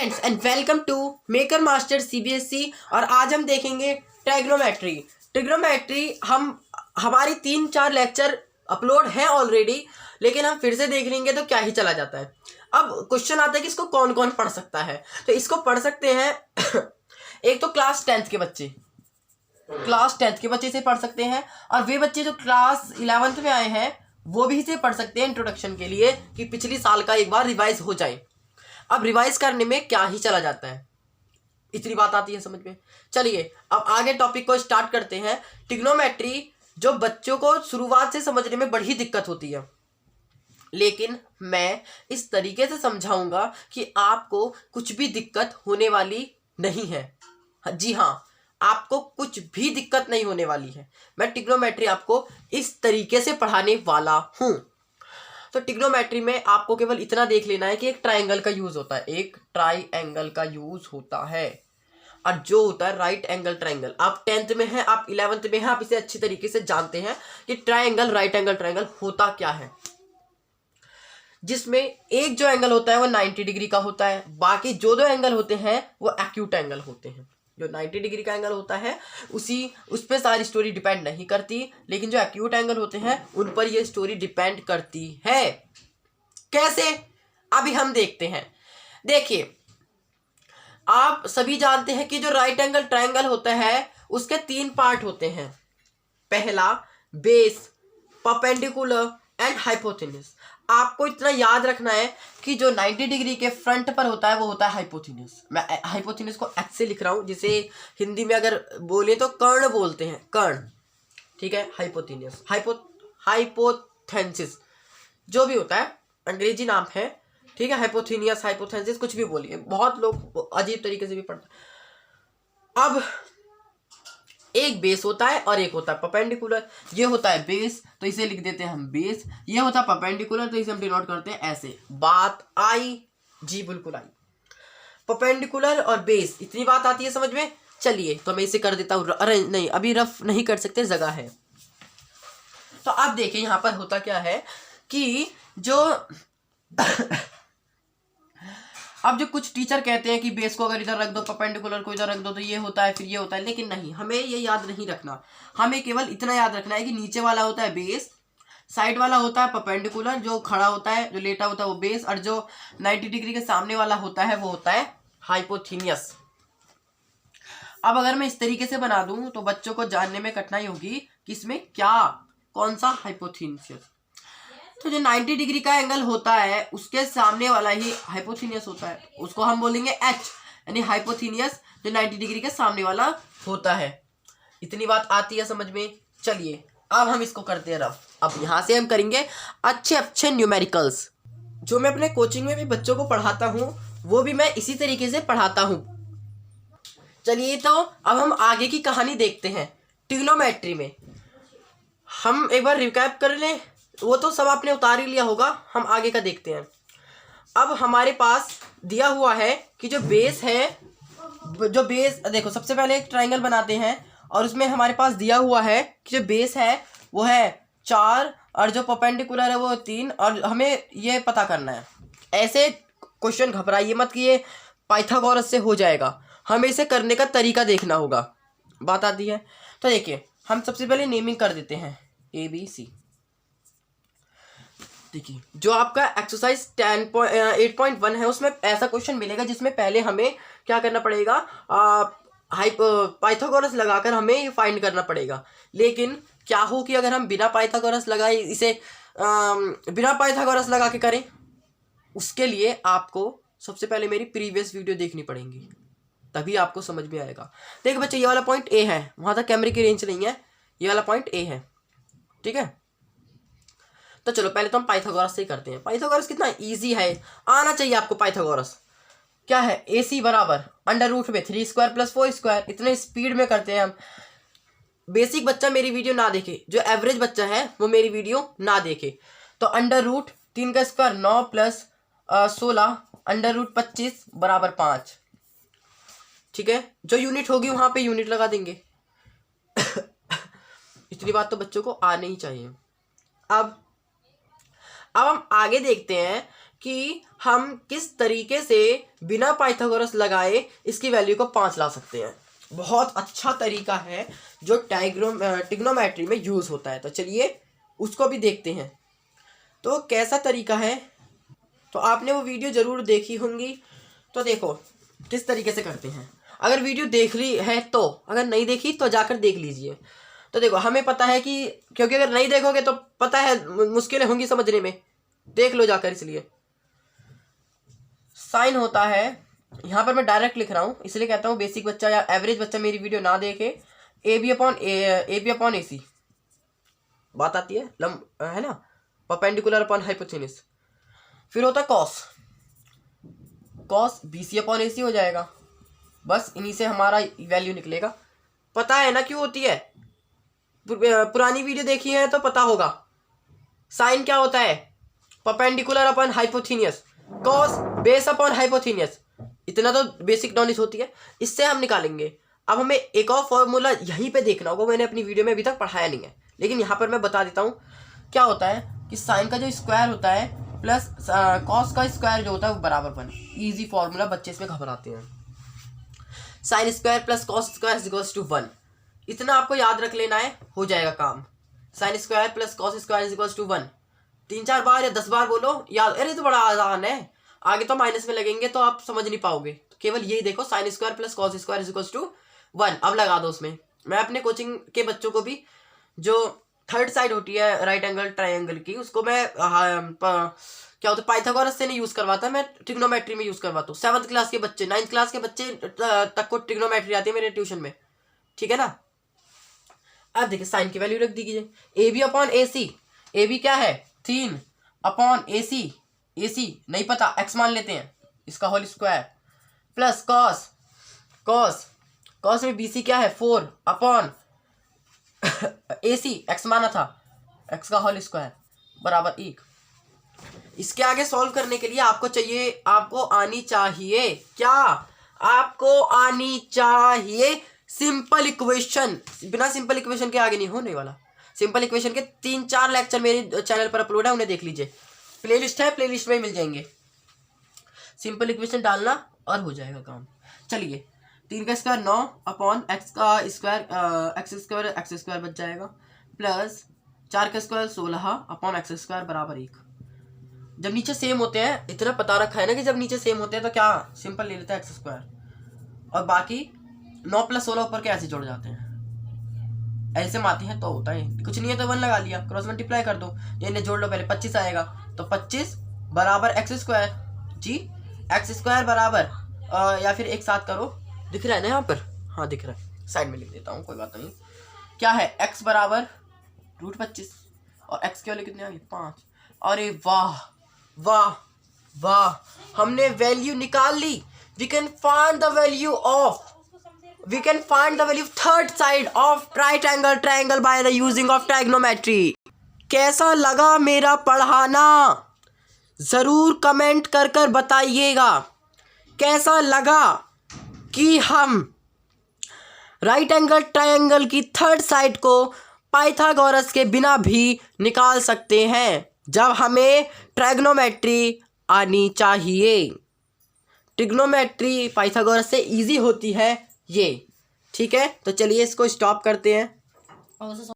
Friends and welcome to maker master CBSE. और आज हम देखेंगे ट्राइग्नोमेट्री। ट्रिग्नोमेट्री हमारी 3-4 लेक्चर अपलोड हैं ऑलरेडी, लेकिन हम फिर से देख लेंगे तो क्या ही चला जाता है। अब क्वेश्चन आता है कि इसको कौन कौन पढ़ सकता है। तो इसको पढ़ सकते हैं एक तो क्लास 10th के बच्चे इसे पढ़ सकते हैं, और वे बच्चे जो क्लास 11th में आए हैं वो भी इसे पढ़ सकते हैं इंट्रोडक्शन के लिए, कि पिछली साल का एक बार रिवाइज हो जाए। अब रिवाइज करने में क्या ही चला जाता है, इतनी बात आती है समझ में। चलिए अब आगे टॉपिक को स्टार्ट करते हैं। ट्रिग्नोमेट्री जो बच्चों को शुरुआत से समझने में बड़ी दिक्कत होती है, लेकिन मैं इस तरीके से समझाऊंगा कि आपको कुछ भी दिक्कत होने वाली नहीं है। जी हाँ, आपको कुछ भी दिक्कत नहीं होने वाली है। मैं ट्रिग्नोमेट्री आपको इस तरीके से पढ़ाने वाला हूं। तो ट्रिग्नोमेट्री में आपको केवल इतना देख लेना है कि एक ट्राइंगल का यूज होता है, एक ट्राइंगल का यूज होता है, और जो होता है राइट एंगल ट्राइंगल। आप 10th में हैं, आप 11th में हैं, आप इसे अच्छी तरीके से जानते हैं कि ट्राइंगल राइट एंगल ट्राइंगल होता क्या है, जिसमें एक जो एंगल होता है वो 90 डिग्री का होता है, बाकी जो दो एंगल होते हैं वो एक्यूट एंगल होते हैं। जो 90 डिग्री का एंगल होता है उस पर सारी स्टोरी डिपेंड नहीं करती, लेकिन जो एक्यूट एंगल होते हैं उन पर ये स्टोरी डिपेंड करती है। कैसे, अभी हम देखते हैं। देखिए, आप सभी जानते हैं कि जो राइट एंगल ट्रायंगल होता है उसके 3 पार्ट होते हैं। पहला बेस, परपेंडिकुलर एंड हाइपोटेन्यूज। आपको इतना याद रखना है कि जो 90 डिग्री के फ्रंट पर होता है वो होता है हाइपोटेन्यूज। मैं हाइपोटेन्यूज को एच से लिख रहा हूं, जिसे हिंदी में अगर बोले तो कर्ण बोलते हैं, कर्ण, ठीक है। हाइपोटेन्यूज, हाइपोथेंसिस जो भी होता है, अंग्रेजी नाम है, ठीक है। हाइपोथेनियस, हाइपोथेंसिस कुछ भी बोलिए, बहुत लोग अजीब तरीके से भी पढ़ते हैं। अब एक बेस होता है और एक होता है परपेंडिकुलर। ये होता है बेस तो इसे लिख देते हैं हम बेस, ये होता है परपेंडिकुलर तो इसे हम डिनोट करते हैं ऐसे। बात आई? जी बिल्कुल आई। परपेंडिकुलर और बेस, इतनी बात आती है समझ में। चलिए तो मैं इसे कर देता हूँ, अरे नहीं अभी रफ नहीं कर सकते, जगह है। तो आप देखिए यहाँ पर होता क्या है कि जो अब जो कुछ टीचर कहते हैं कि बेस को अगर इधर रख दो, परपेंडिकुलर को इधर रख दो तो ये होता है, फिर ये होता है, लेकिन नहीं, हमें ये याद नहीं रखना। हमें केवल इतना याद रखना है कि नीचे वाला होता है बेस, साइड वाला होता है परपेंडिकुलर, जो खड़ा होता है, जो लेटा होता है वो बेस, और जो 90 डिग्री के सामने वाला होता है वो होता है हाइपोथेनियस। अब अगर मैं इस तरीके से बना दूं तो बच्चों को जानने में कठिनाई होगी कि इसमें क्या, कौन सा हाइपोथेनियस। तो जो 90 डिग्री का एंगल होता है उसके सामने वाला ही हाइपोथेनियस होता है, उसको हम बोलेंगे एच, यानी हाइपोथेनियस जो 90 डिग्री के सामने वाला होता है। इतनी बात आती है समझ में। चलिए अब हम इसको करते हैं रफ। अब यहाँ से हम करेंगे अच्छे अच्छे न्यूमेरिकल्स। जो मैं अपने कोचिंग में भी बच्चों को पढ़ाता हूँ वो भी मैं इसी तरीके से पढ़ाता हूँ। चलिए तो अब हम आगे की कहानी देखते हैं। ट्रिग्नोमेट्री में हम एक बार रिकैप कर लें, वो तो सब आपने उतार ही लिया होगा, हम आगे का देखते हैं। अब हमारे पास दिया हुआ है कि जो बेस है, जो बेस देखो, सबसे पहले एक ट्रायंगल बनाते हैं और उसमें हमारे पास दिया हुआ है कि जो बेस है वो है 4 और जो परपेंडिकुलर है वो 3, और हमें ये पता करना है। ऐसे क्वेश्चन घबराइए मत कि ये पाइथागोरस से हो जाएगा, हमें इसे करने का तरीका देखना होगा। बात आती है तो देखिए, हम सबसे पहले नेमिंग कर देते हैं ABC। देखिए जो आपका एक्सरसाइज 8.1 है उसमें ऐसा क्वेश्चन मिलेगा जिसमें पहले हमें क्या करना पड़ेगा, पाइथागोरस लगाकर हमें ये फाइंड करना पड़ेगा। लेकिन क्या हो कि अगर हम बिना पाइथागोरस लगाए इसे बिना पाइथागोरस लगा के करें, उसके लिए आपको सबसे पहले मेरी प्रीवियस वीडियो देखनी पड़ेगी, तभी आपको समझ में आएगा। देखिए बच्चे, ये वाला पॉइंट ए है, वहाँ तक कैमरे की रेंज नहीं है, ये वाला पॉइंट ए है, ठीक है। तो चलो पहले तो हम पाइथागोरस से ही करते हैं। पाइथागोरस कितना इजी है, आना चाहिए आपको। पाइथागोरस क्या है, AC बराबर √3² + 4²। इतने स्पीड में करते हैं हम। बेसिक बच्चा मेरी वीडियो ना देखे, जो एवरेज बच्चा है वो मेरी वीडियो ना देखे। तो √3² 9 + 16 √25 = 5, ठीक है। जो यूनिट होगी वहां पे यूनिट लगा देंगे। इतनी बात तो बच्चों को आनी ही चाहिए। अब हम आगे देखते हैं कि हम किस तरीके से बिना पाइथागोरस लगाए इसकी वैल्यू को 5 ला सकते हैं। बहुत अच्छा तरीका है जो ट्रिग्नोमेट्री में यूज़ होता है। तो चलिए उसको भी देखते हैं। तो कैसा तरीका है, तो आपने वो वीडियो ज़रूर देखी होंगी। तो देखो किस तरीके से करते हैं। अगर वीडियो देख ली है तो, अगर नहीं देखी तो जाकर देख लीजिए। तो देखो हमें पता है कि, क्योंकि अगर नहीं देखोगे तो पता है मुश्किलें होंगी समझने में, देख लो जाकर। इसलिए साइन होता है, यहाँ पर मैं डायरेक्ट लिख रहा हूँ इसलिए कहता हूँ बेसिक बच्चा या एवरेज बच्चा मेरी वीडियो ना देखे। ए बी अपॉन ए सी बात आती है, है ना, परपेंडिकुलर अपॉन हाइपोथेनिस। फिर होता है cos B C upon A सी हो जाएगा। बस इन्हीं से हमारा वैल्यू निकलेगा। पता है ना क्यों होती है, पुरानी वीडियो देखी है तो पता होगा। साइन क्या होता है, perpendicular upon hypotenuse, cos base upon hypotenuse. इतना तो बेसिक नॉलेज होती है, इससे हम निकालेंगे। अब हमें एक और फॉर्मूला यहीं पे देखना होगा, मैंने अपनी वीडियो में अभी तक पढ़ाया नहीं है, लेकिन यहाँ पर मैं बता देता हूँ। क्या होता है कि साइन का जो स्क्वायर होता है प्लस कॉस का स्क्वायर जो होता है वो बराबर 1। ईजी फॉर्मूला, बच्चे इसमें घबराते हैं। Sine square plus cos square is equals to 1। इतना आपको याद रख लेना है, हो जाएगा काम। Sine square plus cos square is equals to 1। 3-4 बार या 10 बार बोलो याद। अरे तो बड़ा आसान है, आगे तो माइनस में लगेंगे तो आप समझ नहीं पाओगे। तो केवल यही देखो, sine square plus cos square is equals to 1। अब लगा दो उसमें। मैं अपने कोचिंग के बच्चों को भी जो थर्ड साइड होती है राइट एंगल ट्राइंगल की, उसको मैं क्या होता है पाइथागोरस से नहीं यूज़ करवाता, मैं ट्रिग्नोमेट्री में यूज़ करवाता हूँ। 7th क्लास के बच्चे, 9th क्लास के बच्चे तक को ट्रिग्नोमेट्री आती है मेरे ट्यूशन में, ठीक है ना। अब देखिए साइन की वैल्यू रख दीजिए, A B upon A C. A B क्या है 3 अपॉन ए सी, ए सी नहीं पता, एक्स मान लेते हैं, इसका whole square plus cos, cos में बी सी क्या है 4 अपॉन ए सी, एक्स माना था, एक्स का होल स्क्वायर बराबर 1। इसके आगे सॉल्व करने के लिए आपको आनी चाहिए क्या, आपको आनी चाहिए सिंपल इक्वेशन। बिना सिंपल इक्वेशन के आगे नहीं होने वाला। सिंपल इक्वेशन के 3-4 लेक्चर मेरे चैनल पर अपलोड है, उन्हें देख लीजिए। प्लेलिस्ट है, प्लेलिस्ट में मिल जाएंगे। सिंपल इक्वेशन डालना और हो जाएगा काम। चलिए 3 का स्क्वायर 9 अपॉन एक्स का स्क्वायर एक्स स्क्वायर बच जाएगा, प्लस 4 का स्क्वायर 16 अपॉन एक्स स्क्वायर बराबर 1। जब नीचे सेम होते हैं, इतना पता रखा है ना कि जब नीचे सेम होते हैं तो क्या सिंपल ले लेता है एक्स स्क्वायर, और बाकी 9 प्लस 16 ऊपर के ऐसे जोड़ जाते हैं, ऐसे माती है तो होता है। कुछ नहीं है तो 1 लगा लिया, क्रॉस मल्टीप्लाई कर दो, ये जोड़ लो पहले, 25 आएगा। तो 25 बराबर एक्स स्क्वायर, जी एक्स स्क्वायर बराबर या फिर एक साथ करो, दिख रहा है ना यहाँ पर, हाँ दिख रहा है, साइड में लिख देता हूँ कोई बात नहीं। क्या है x बराबर √25 और x के वाले कितने आ गए 5। अरे वाह वाह वाह, हमने वैल्यू निकाल ली। We can find the value third side of right angle triangle by the using of trigonometry. कैसा लगा मेरा पढ़ाना, जरूर कमेंट कर कर बताइएगा। कैसा लगा कि हम राइट एंगल ट्राइंगल की थर्ड साइड को पाइथागोरस के बिना भी निकाल सकते हैं, जब हमें ट्राइग्नोमेट्री आनी चाहिए। ट्रिग्नोमेट्री पाइथागोरस से इजी होती है ये, ठीक है। तो चलिए इसको स्टॉप करते हैं।